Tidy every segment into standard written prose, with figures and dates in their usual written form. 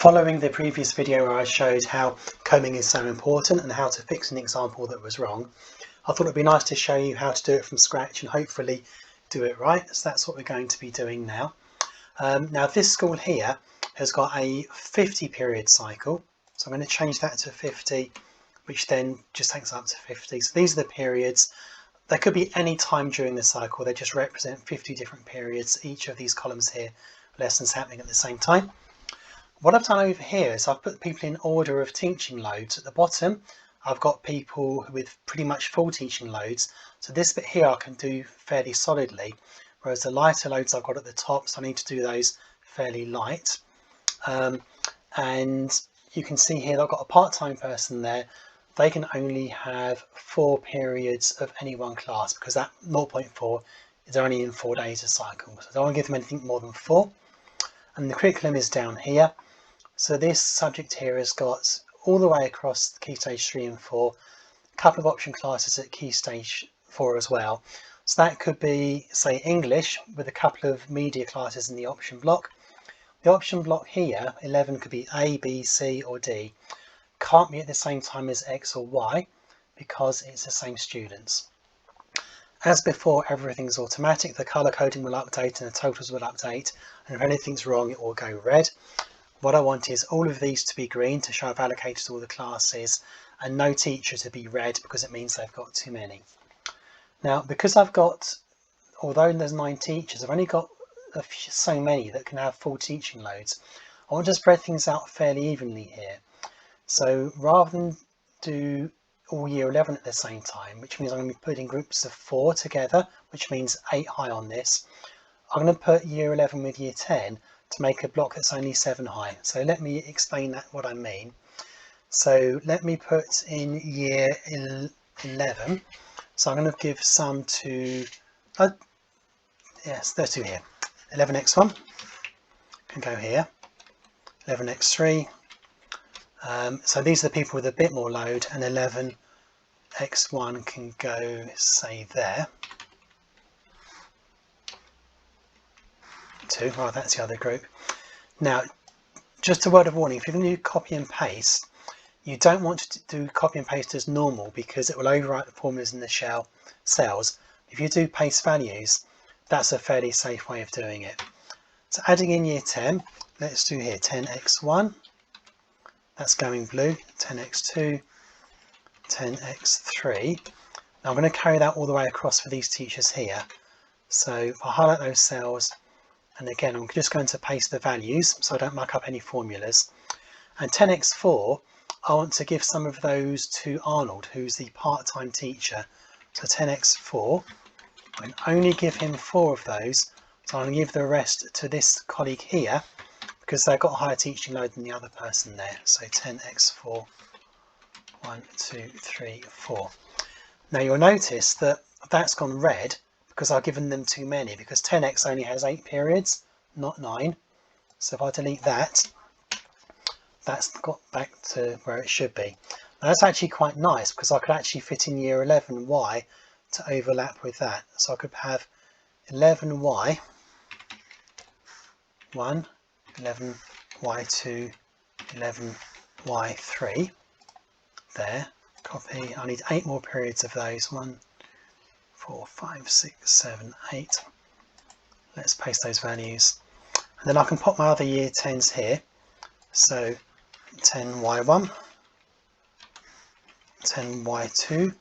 Following the previous video where I showed how combing is so important and how to fix an example that was wrong, I thought it'd be nice to show you how to do it from scratch and hopefully do it right. So that's what we're going to be doing now. Now this school here has got a 50 period cycle. So I'm going to change that to 50, which then just takes up to 50. So these are the periods. There could be any time during the cycle. They just represent 50 different periods. Each of these columns here, lessons happening at the same time. What I've done over here is I've put people in order of teaching loads. At the bottom, I've got people with pretty much full teaching loads. So this bit here I can do fairly solidly, whereas the lighter loads I've got at the top, so I need to do those fairly light. And you can see here that I've got a part-time person there. They can only have 4 periods of any one class because that 0.4 is only in 4 days a cycle. So I don't want to give them anything more than 4. And the curriculum is down here. So this subject here has got all the way across the Key Stage 3 and 4, a couple of option classes at Key Stage 4 as well. So that could be, say, English with a couple of media classes in the option block. The option block here, 11, could be A, B, C or D. Can't be at the same time as X or Y because it's the same students. As before, everything's automatic. The colour coding will update and the totals will update. And if anything's wrong, it will go red. What I want is all of these to be green to show I've allocated all the classes, and no teacher to be red because it means they've got too many. Now, because I've got, although there's 9 teachers, I've only got so many that can have full teaching loads. I want to spread things out fairly evenly here. So rather than do all year 11 at the same time, which means I'm going to be putting groups of 4 together, which means 8 high on this, I'm going to put year 11 with year 10 to make a block that's only 7 high. So let me explain that, what I mean. So let me put in year 11. So I'm going to give some to, yes, there's 2 here. 11x1 can go here, 11x3. So these are the people with a bit more load, and 11x1 can go, say, there. 2, well, that's the other group. Now, just a word of warning, if you're going to do copy and paste, you don't want to do copy and paste as normal because it will overwrite the formulas in the cells. If you do paste values, that's a fairly safe way of doing it. So adding in year 10, let's do here 10x1, that's going blue, 10x2, 10x3. Now I'm going to carry that all the way across for these teachers here. So if I highlight those cells, and again I'm just going to paste the values so I don't muck up any formulas. And 10x4, I want to give some of those to Arnold, who's the part-time teacher. So 10x4, I can only give him 4 of those, so I'm going to give the rest to this colleague here because they've got a higher teaching load than the other person there. So 10x4, 1, 2, 3, 4. Now you'll notice that that's gone red because I've given them too many, because 10x only has 8 periods, not 9. So if I delete that, that's got back to where it should be. Now that's actually quite nice because I could actually fit in year 11y to overlap with that. So I could have 11y1, 11y2, 11y3 there. Copy. I need 8 more periods of those. 1, 4, 5, 6, 7, 8. Let's paste those values. And then I can pop my other year 10s here. So 10y1, 10y2,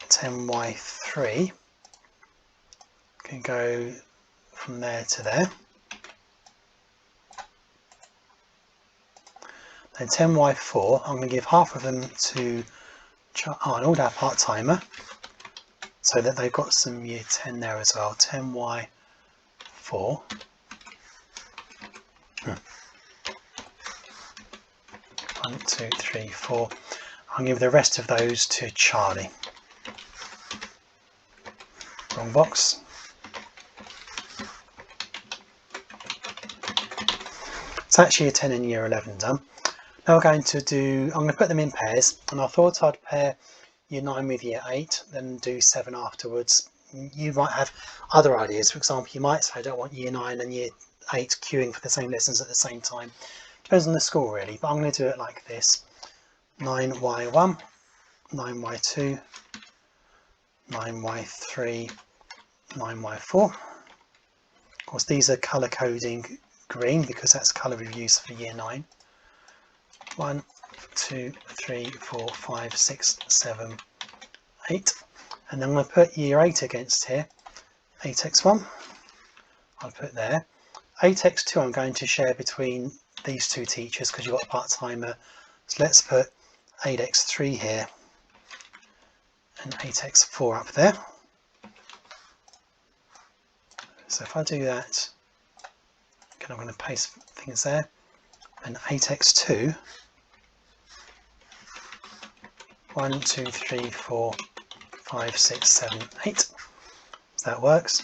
10y3 can go from there to there. Then 10y4, I'm going to give half of them to Arnold, our part-timer, so that they've got some year 10 there as well. 10y4. 1, 2, 3, 4. I'll give the rest of those to Charlie. Wrong box. It's actually a 10 in year 11 done. Now we're going to do, I'm going to put them in pairs, and I thought I'd pair year 9 with year 8, then do 7 afterwards, you might have other ideas. For example, you might say I don't want year 9 and year 8 queuing for the same lessons at the same time. Depends on the school really, but I'm going to do it like this: 9y1, 9y2, 9y3, 9y4. Of course, these are colour coding green because that's colour we've used for year 9. 1, 2, 3, 4, 5, 6, 7, 8. And then I'm going to put year 8 against here. 8x1, I'll put there. 8x2 I'm going to share between these two teachers because you've got a part-timer. So let's put 8x3 here and 8x4 up there. So if I do that, again I'm going to paste things there, and 8x2, 1, 2, 3, 4, 5, 6, 7, 8. So that works.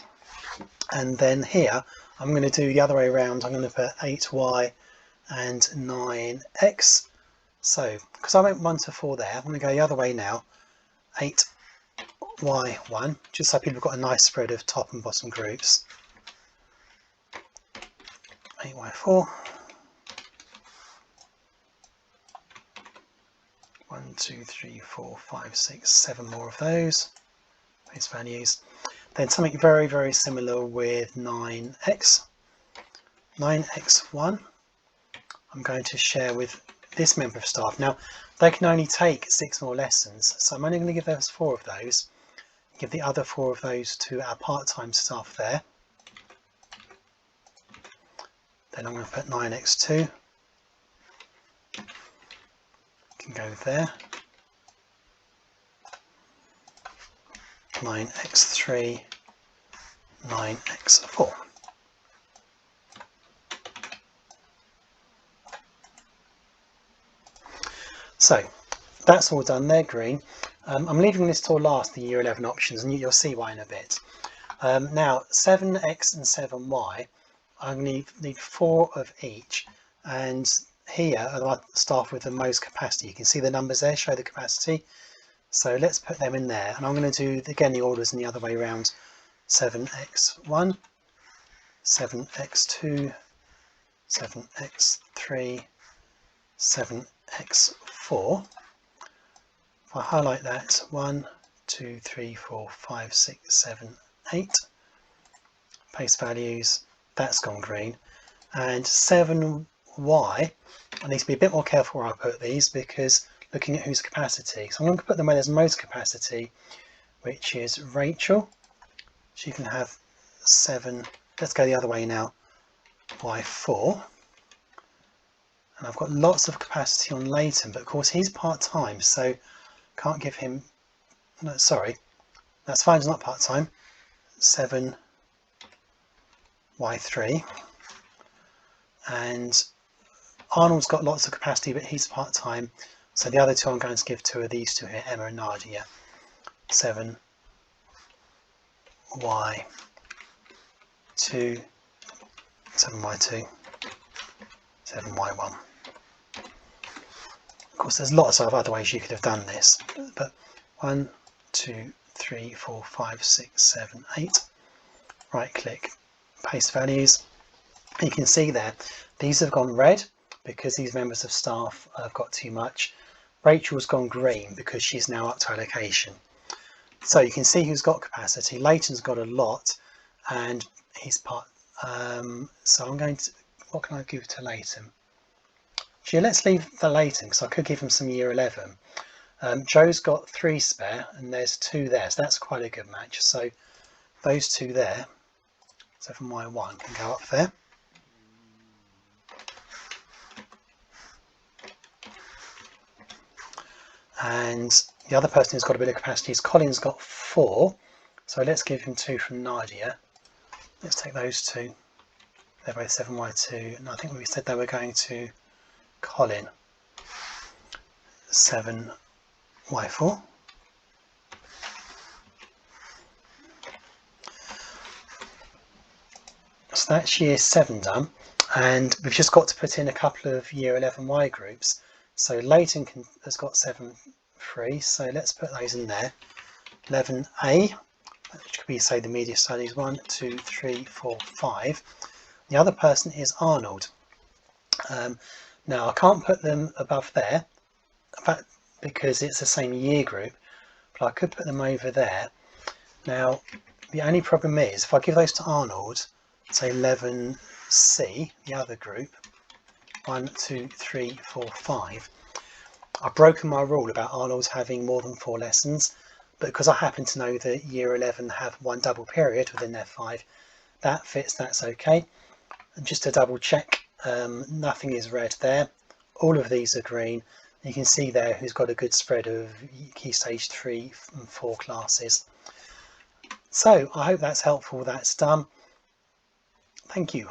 And then here I'm going to do the other way around. I'm going to put 8y and 9x. So because I went 1 to 4 there, I'm going to go the other way now. 8y1, just so people have got a nice spread of top and bottom groups. 8y4. 1, 2, 3, 4, 5, 6, 7 more of those base values. Then something very, very similar with 9x. 9x1 I'm going to share with this member of staff. Now they can only take 6 more lessons, so I'm only going to give us 4 of those. Give the other 4 of those to our part-time staff there. Then I'm going to put 9x2. Can go there. 9x3, 9x4. So that's all done there, green. I'm leaving this till last, the year 11 options, and you'll see why in a bit. Now 7x and 7y, I need 4 of each, and here are the staff with the most capacity. You can see the numbers there show the capacity, so let's put them in there. And I'm going to do again the orders in the other way around: 7x1, 7x2, 7x3, 7x4. If I highlight that, 1, 2, 3, 4, 5, 6, 7, 8, paste values, that's gone green. And 7y, I need to be a bit more careful where I put these because looking at whose capacity. So I'm going to put them where there's most capacity, which is Rachel. She can have 7, let's go the other way now, y4. And I've got lots of capacity on Leighton, but of course he's part-time, so can't give him, no, sorry, that's fine, it's not part-time. 7y3, and Arnold's got lots of capacity, but he's part-time, so the other 2 I'm going to give to are these 2 here, Emma and Nadia. 7y2, 7y2, 7y1. Of course, there's lots of other ways you could have done this, but 1, 2, 3, 4, 5, 6, 7, 8. Right click, paste values. You can see there, these have gone red because these members of staff have got too much. Rachel's gone green because she's now up to allocation. So you can see who's got capacity. Leighton's got a lot, and he's part. So I'm going to, what can I give to Leighton? Actually, let's leave the Leighton because I could give him some year 11. Joe's got 3 spare and there's 2 there, so that's quite a good match. So those 2 there, 7y1 can go up there. And the other person who's got a bit of capacity is Colin's got 4, so let's give him 2 from Nadia. Let's take those 2. They're both 7y2, and I think we said they were going to Colin. 7y4. So that's year 7 done, and we've just got to put in a couple of year 11y groups. So Leighton has got 7 free, so let's put those in there. 11a, which could be, say, the media studies 1, 2, 3, 4, 5. The other person is Arnold. Now I can't put them above there, in fact, because it's the same year group, but I could put them over there. Now the only problem is if I give those to Arnold, say 11C, the other group, 1, 2, 3, 4, 5, I've broken my rule about Arnold's having more than 4 lessons, but because I happen to know that year 11 have one double period within their 5, that fits, that's okay. And just to double check, nothing is red there. All of these are green. You can see there who's got a good spread of Key Stage 3 and 4 classes. So I hope that's helpful, that's done. Thank you.